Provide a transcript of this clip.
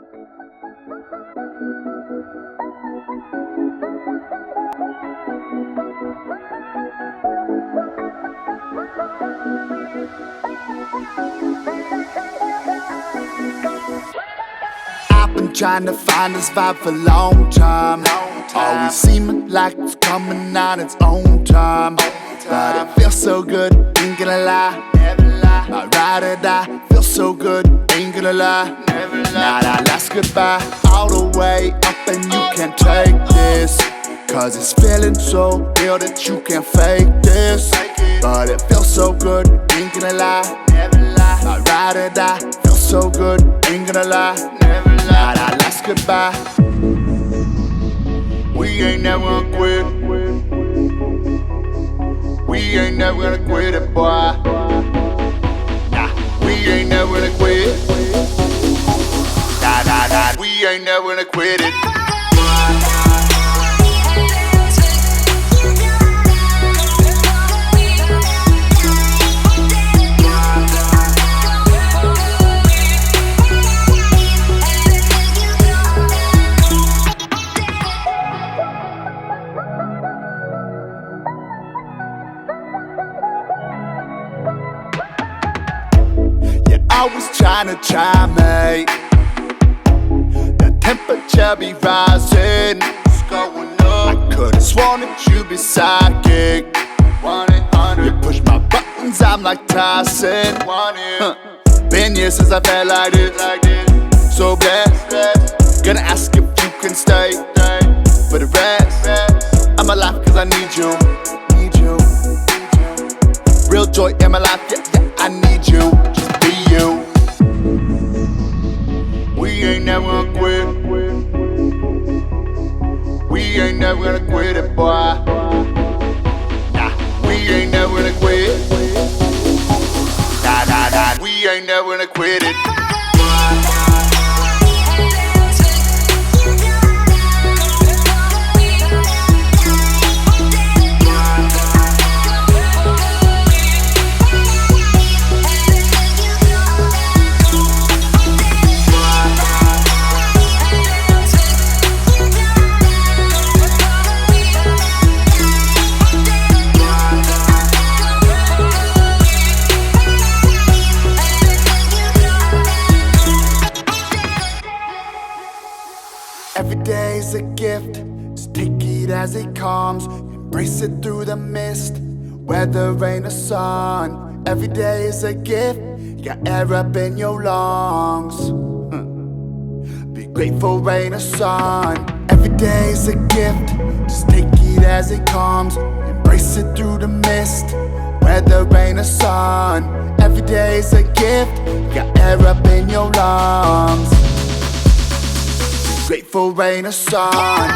I've been trying to find this vibe for a long time. Always seeming like it's coming on its own time. But it feels so good, ain't gonna lie. My ride or die, feels so good, ain't gonna lie. Now that last goodbye, all the way up and you can't take this. Cause it's feeling so real that you can't fake this. But it feels so good, ain't gonna lie. My ride or die, feels so good, ain't gonna lie. Now that last goodbye, we ain't never gonna quit. We ain't never gonna quit it, boy. We ain't never gonna quit. We ain't never gonna quit it. Always trying to mate. The temperature be rising. What's going on? I could've sworn that you'd be psychic. 1-800. You push my buttons, I'm like Tyson. Been years since I felt like this. So blessed. Gonna ask if you can stay. For the rest, I'm alive cause I need you. Real joy in my life, yeah, I need you. Just be you. We ain't never gonna quit. We ain't never gonna quit it, boy. We ain't never gonna quit. We ain't never gonna quit it. Every day's a gift, just take it as it comes. Embrace it through the mist, weather, rain or sun. Every day is a gift, you got air up in your lungs. Be grateful, rain or sun. Every day's a gift, just take it as it comes. Embrace it through the mist, weather, rain or sun. Every day's a gift, you got air up in your lungs. Grateful, rain or sun.